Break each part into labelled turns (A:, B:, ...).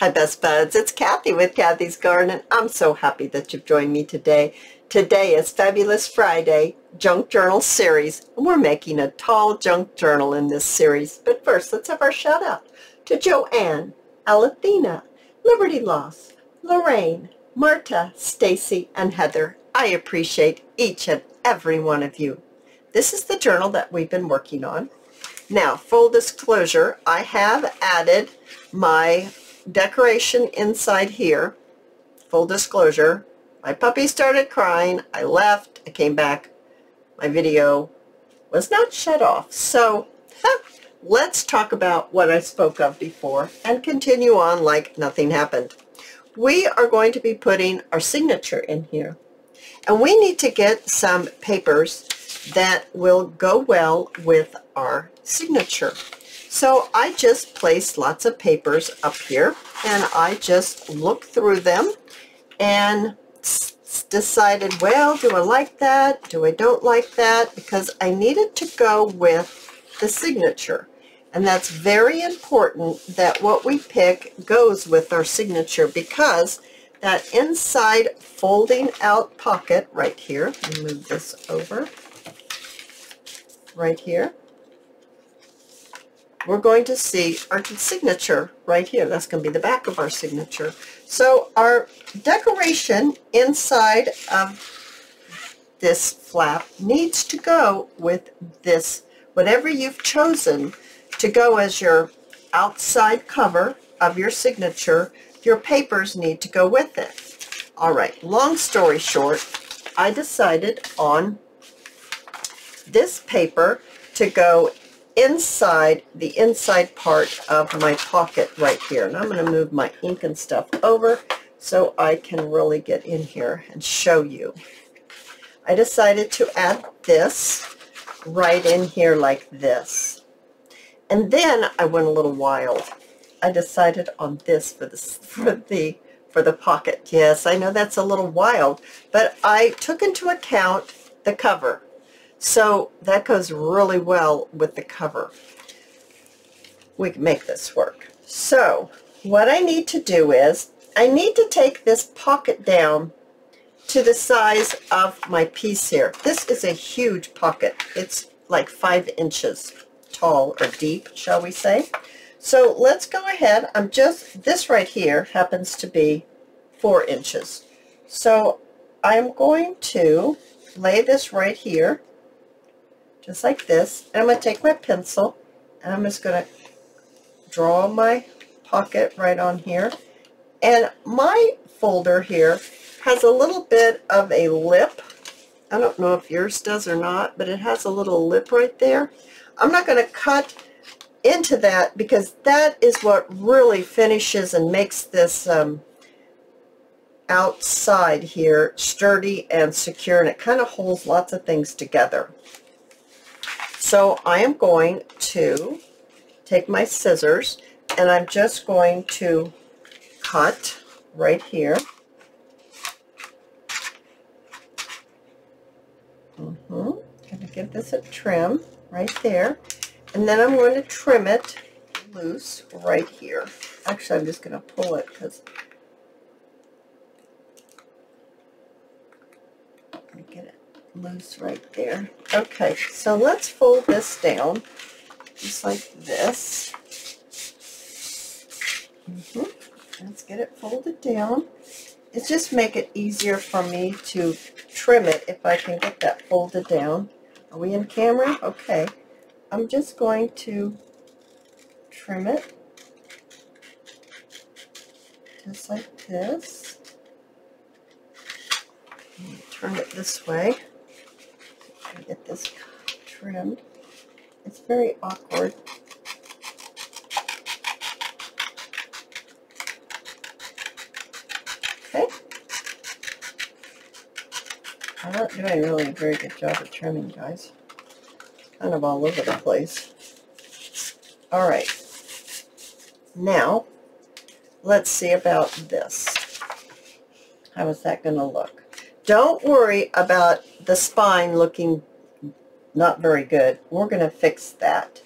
A: Hi, Best Buds. It's Cathy with Cathy's Garden, and I'm so happy that you've joined me today. Today is Fabulous Friday Junk Journal series, and we're making a tall junk journal in this series. But first, let's have our shout out to Joanne, Alethea, Liberty Loss, Lorraine, Marta, Stacy, and Heather. I appreciate each and every one of you. This is the journal that we've been working on. Now, full disclosure, I have added my decoration inside here. Full disclosure, my puppy started crying. I left. I came back. My video was not shut off. So let's talk about what I spoke of before and continue on like nothing happened. We are going to be putting our signature in here. And we need to get some papers that will go well with our signature. So I just placed lots of papers up here, and I just looked through them and decided, well, do I like that? Do I don't like that? Because I needed to go with the signature. And that's very important that what we pick goes with our signature, because that inside folding out pocket right here, let me move this over, right here, we're going to see our signature right here. That's going to be the back of our signature. So our decoration inside of this flap needs to go with this, whatever you've chosen to go as your outside cover of your signature. Your papers need to go with it. All right, long story short, I decided on this paper to go inside the inside part of my pocket right here. And I'm going to move my ink and stuff over so I can really get in here and show you. I decided to add this right in here like this. And then I went a little wild. I decided on this for the pocket. Yes, I know that's a little wild, but I took into account the cover. So that goes really well with the cover. We can make this work. So what I need to do is, I need to take this pocket down to the size of my piece here. This is a huge pocket. It's like 5 inches tall, or deep, shall we say. So let's go ahead. This right here happens to be 4 inches. So I'm going to lay this right here, just like this, and I'm going to take my pencil and I'm just going to draw my pocket right on here. And my folder here has a little bit of a lip. I don't know if yours does or not, but it has a little lip right there. I'm not going to cut into that because that is what really finishes and makes this outside here sturdy and secure, and it kind of holds lots of things together. So I am going to take my scissors and I'm just going to cut right here. Going to give this a trim right there. And then I'm going to trim it loose right here. Actually, I'm just going to pull it because let me get it loose right there. Okay, so let's fold this down just like this. Let's get it folded down. It's just make it easier for me to trim it if I can get that folded down. Are we in camera? Okay. I'm just going to trim it just like this. Turn it this way. Get this trimmed. It's very awkward. Okay. I'm not doing really a very good job of trimming, guys. Kind of all over the place. All right. Now, let's see about this. How is that going to look? Don't worry about the spine looking not very good. We're going to fix that.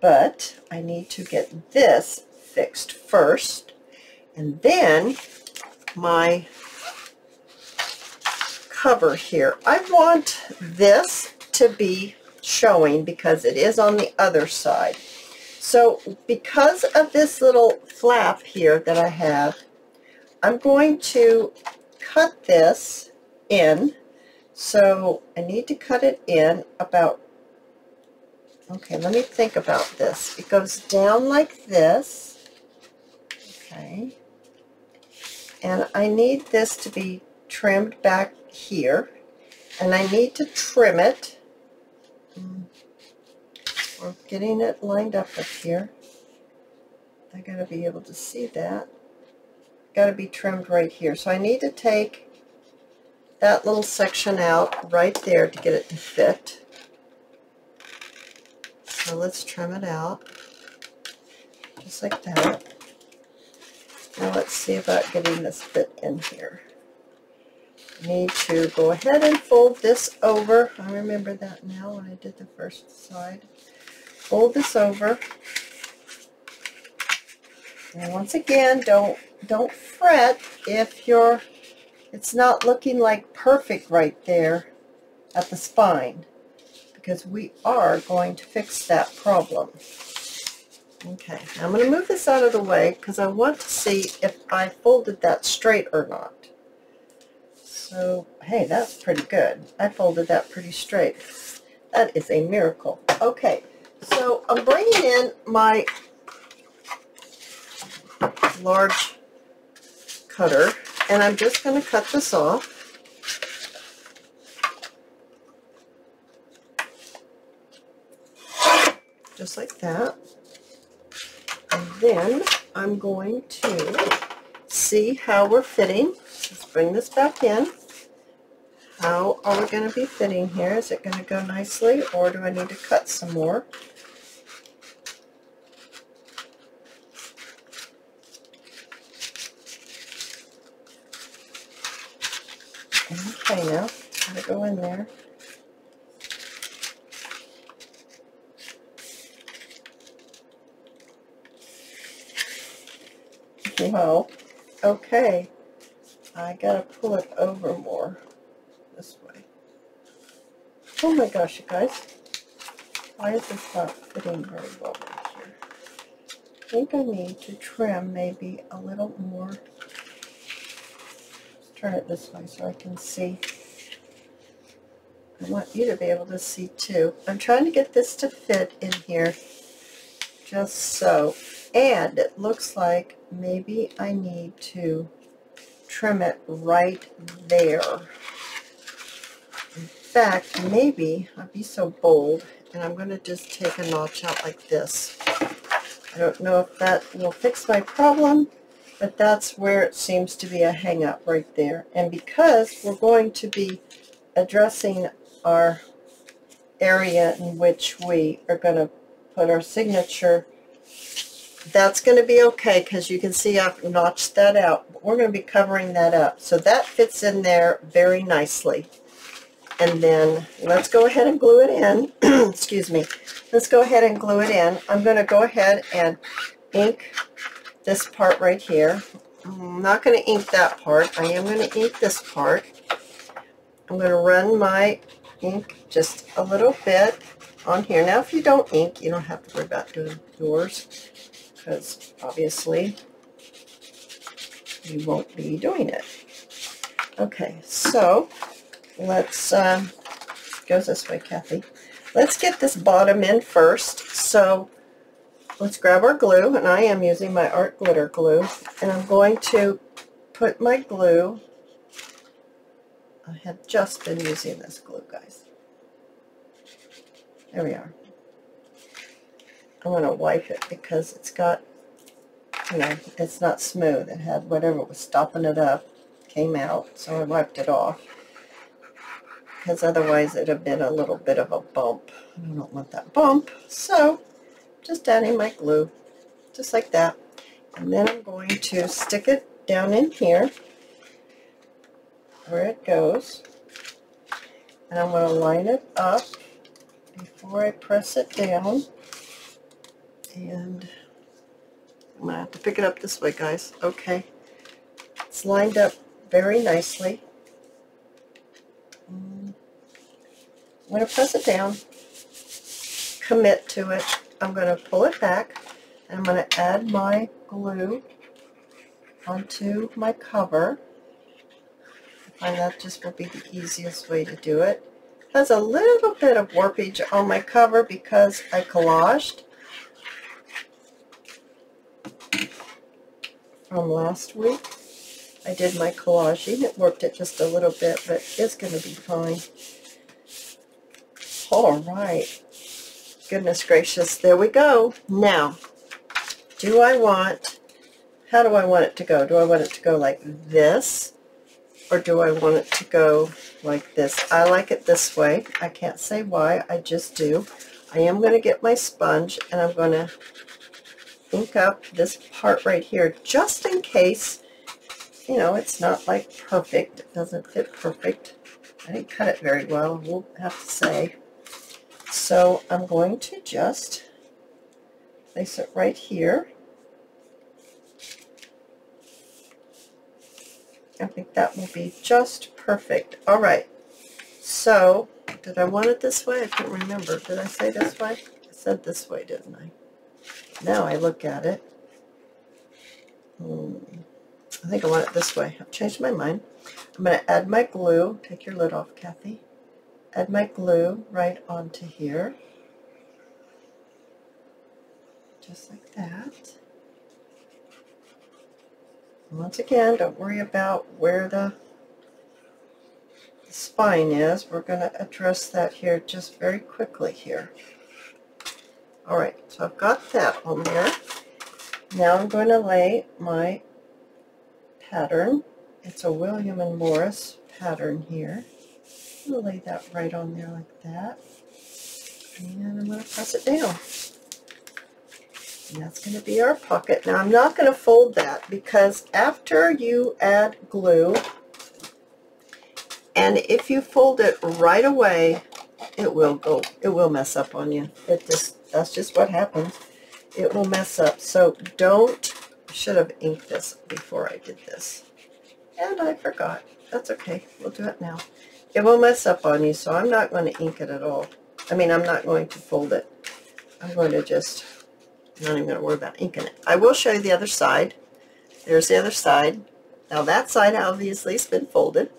A: But I need to get this fixed first. And then my cover here. I want this to be showing because it is on the other side. So because of this little flap here that I have, I'm going to cut this in. So I need to cut it in about, okay, let me think about this. It goes down like this, okay, and I need this to be trimmed back here, and I need to trim it. We're getting it lined up here. I gotta be able to see that. Gotta be trimmed right here. So I need to take that little section out right there to get it to fit. So let's trim it out, just like that. Now let's see about getting this fit in here. I need to go ahead and fold this over. I remember that now when I did the first side. Fold this over. And once again, don't fret if it's not looking like perfect right there at the spine, because we are going to fix that problem. Okay, now I'm going to move this out of the way because I want to see if I folded that straight or not. So, hey, that's pretty good. I folded that pretty straight. That is a miracle. Okay, so I'm bringing in my large cutter, and I'm just going to cut this off. Just like that. And then I'm going to see how we're fitting. Let's bring this back in. How are we going to be fitting here? Is it going to go nicely, or do I need to cut some more? Okay, now, gotta go in there. Well, okay, I gotta pull it over more this way. Oh my gosh, you guys, why is this not fitting very well right here? I think I need to trim maybe a little more. Let's turn it this way so I can see. I want you to be able to see too. I'm trying to get this to fit in here, just so. And it looks like maybe I need to trim it right there. In fact, maybe I'll be so bold and I'm going to just take a notch out like this. I don't know if that will fix my problem, but that's where it seems to be a hang up right there. And because we're going to be addressing our area in which we are going to put our signature, that's going to be okay, because you can see I've notched that out. But we're going to be covering that up. So that fits in there very nicely. And then let's go ahead and glue it in. Excuse me. Let's go ahead and glue it in. I'm going to go ahead and ink this part right here. I'm not going to ink that part. I am going to ink this part. I'm going to run my ink just a little bit on here. Now, if you don't ink, you don't have to worry about doing yours, because obviously you won't be doing it. Okay, so let's goes this way, Cathy. Let's get this bottom in first. So let's grab our glue, and I am using my art glitter glue, and I'm going to put my glue. I have just been using this glue, guys. There we are. I'm going to wipe it because it's got, you know, it's not smooth. It had whatever was stopping it up came out, so I wiped it off, because otherwise it would have been a little bit of a bump. I don't want that bump, so just adding my glue, just like that. And then I'm going to stick it down in here where it goes, and I'm going to line it up before I press it down. And I'm going to have to pick it up this way, guys. Okay. It's lined up very nicely. I'm going to press it down, commit to it. I'm going to pull it back, and I'm going to add my glue onto my cover. I find that just will be the easiest way to do it. It has a little bit of warpage on my cover because I collaged from last week. I did my collaging. It warped it just a little bit, but it's going to be fine. All right. Goodness gracious. There we go. Now, how do I want it to go? Do I want it to go like this? Or do I want it to go like this? I like it this way. I can't say why. I just do. I am going to get my sponge, and I'm going to ink up this part right here just in case, you know, it's not like perfect. It doesn't fit perfect. I didn't cut it very well, we'll have to say. So I'm going to just place it right here. I think that will be just perfect. All right. So, did I want it this way? I can't remember. Did I say this way? I said this way, didn't I? Now I look at it. I think I want it this way. I've changed my mind. I'm going to add my glue. Take your lid off, Kathy. Add my glue right onto here. Just like that. Once again, don't worry about where the spine is. We're going to address that here just very quickly here. Alright, so I've got that on there. Now I'm going to lay my pattern. It's a William and Morris pattern here. I'm going to lay that right on there like that. And I'm going to press it down. And that's going to be our pocket. Now I'm not going to fold that because after you add glue, and if you fold it right away, it will mess up on you. That's just what happens. It will mess up. So I should have inked this before I did this. And I forgot. That's okay. We'll do it now. It will mess up on you, so I'm not going to ink it at all. I mean, I'm not going to fold it. I'm going to just... I'm not even going to worry about inking it. I will show you the other side. There's the other side. Now that side obviously has been folded.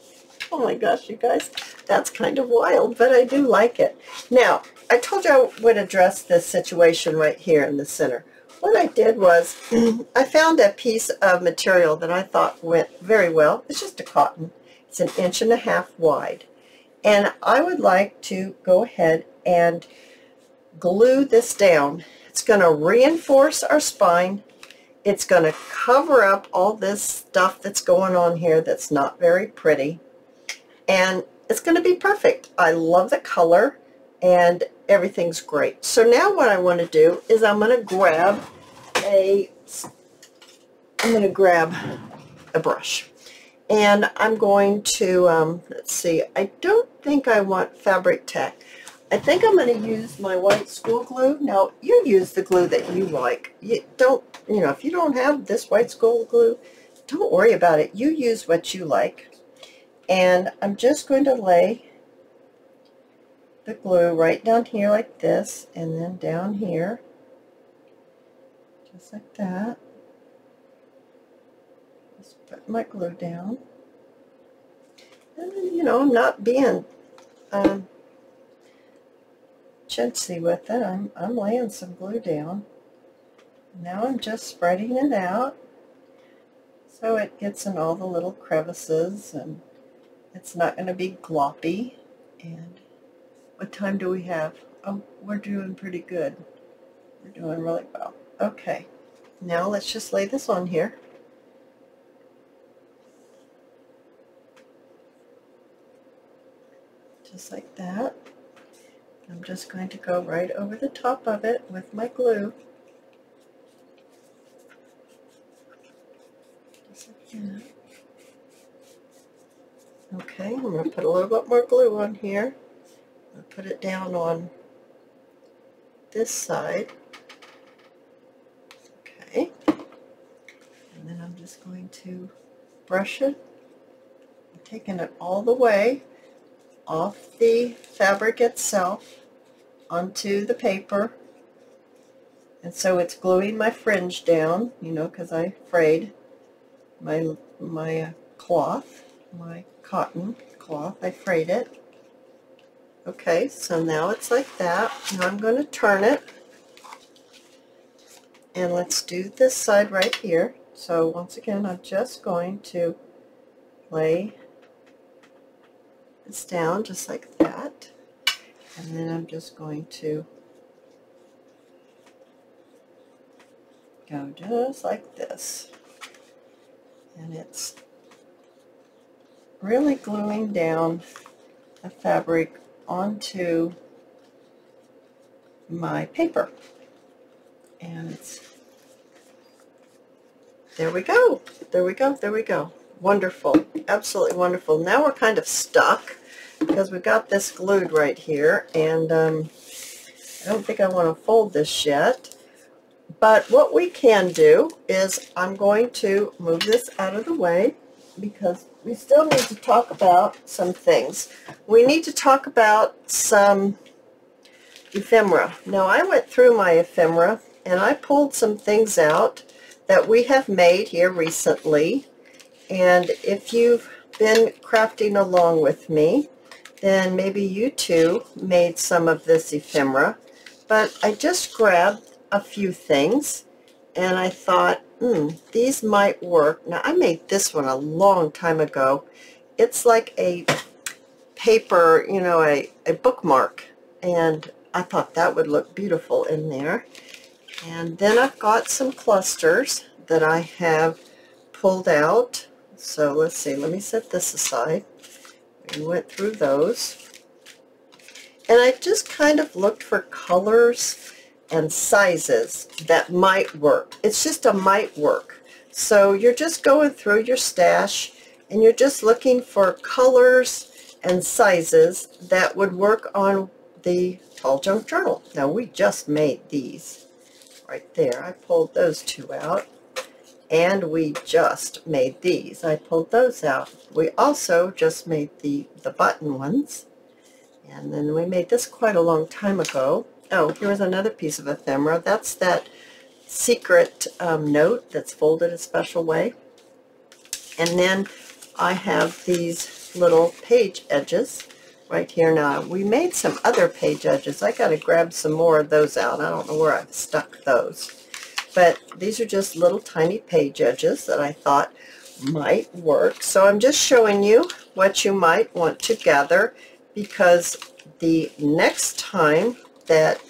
A: Oh my gosh, you guys, that's kind of wild, but I do like it. Now, I told you I would address this situation right here in the center. What I did was I found a piece of material that I thought went very well. It's just a cotton. It's 1.5 inches wide. And I would like to go ahead and glue this down. It's going to reinforce our spine. It's going to cover up all this stuff that's going on here that's not very pretty. And it's going to be perfect. I love the color and everything's great. So now what I want to do is I'm going to grab a brush. And I'm going to, let's see, I don't think I want fabric tack. I think I'm going to use my white school glue. Now, you use the glue that you like. You don't, if you don't have this white school glue, don't worry about it. You use what you like. And I'm just going to lay the glue right down here like this, and then down here, just like that. Just put my glue down. And then, I'm not being chintzy with it. I'm laying some glue down. Now I'm just spreading it out so it gets in all the little crevices and it's not going to be gloppy. And what time do we have? Oh, we're doing pretty good. We're doing really well. Okay, now let's just lay this on here. Just like that. I'm just going to go right over the top of it with my glue. Just like that. Okay, I'm going to put a little bit more glue on here. I'll put it down on this side. Okay. going to brush it, taking it all the way off the fabric itself onto the paper. And so it's gluing my fringe down, you know, because I frayed my cloth, my cotton cloth. I frayed it. Okay, so now it's like that. Now I'm going to turn it. And let's do this side right here. So once again, I'm just going to lay this down just like that. And then I'm just going to go just like this. And it's really gluing down the fabric onto my paper. And it's, there we go, there we go, there we go. Wonderful, absolutely wonderful. Now we're kind of stuck because we got this glued right here, and I don't think I want to fold this yet. But what we can do is I'm going to move this out of the way because we still need to talk about some things. We need to talk about some ephemera. Now I went through my ephemera and I pulled some things out that we have made here recently. And if you've been crafting along with me, then maybe you too made some of this ephemera. But I just grabbed a few things and I thought, these might work. Now I made this one a long time ago. It's like a paper, you know, a bookmark, and I thought that would look beautiful in there. And then I've got some clusters that I have pulled out. So let's see, let me set this aside. We went through those. And I just kind of looked for colors and sizes that might work. It's just a might work. So you're just going through your stash and you're just looking for colors and sizes that would work on the Tall Junk Journal. Now we just made these right there. I pulled those two out. And we just made these. I pulled those out. We also just made the button ones. And then we made this quite a long time ago. Oh, here's another piece of ephemera. That's that secret note that's folded a special way. And then I have these little page edges right here. Now, we made some other page edges. I got to grab some more of those out. I don't know where I've stuck those. But these are just little tiny page edges that I thought might work. So I'm just showing you what you might want to gather, because the next time that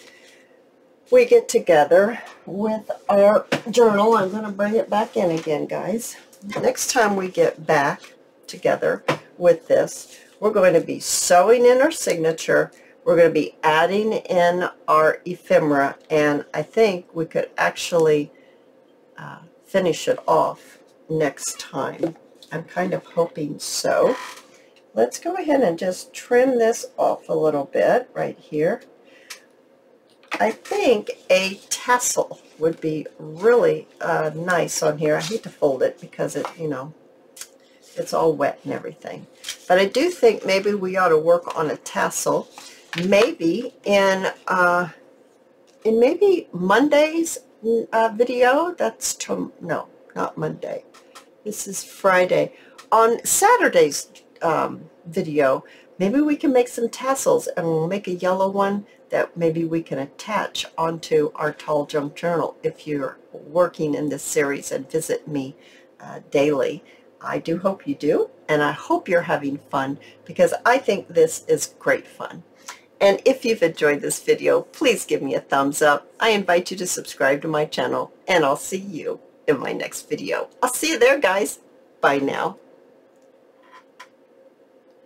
A: we get together with our journal, I'm going to bring it back in again, guys. Next time we get back together with this, we're going to be sewing in our signature. We're going to be adding in our ephemera, and I think we could actually finish it off next time. I'm kind of hoping so. Let's go ahead and just trim this off a little bit right here. I think a tassel would be really nice on here. I hate to fold it because it, you know, it's all wet and everything. But I do think maybe we ought to work on a tassel. Maybe in maybe Monday's video. That's no, not Monday. This is Friday. On Saturday's video, maybe we can make some tassels, and we'll make a yellow one that maybe we can attach onto our Tall Junk Journal if you're working in this series and visit me daily. I do hope you do, and I hope you're having fun, because I think this is great fun. And if you've enjoyed this video, please give me a thumbs up. I invite you to subscribe to my channel, and I'll see you in my next video. I'll see you there, guys. Bye now.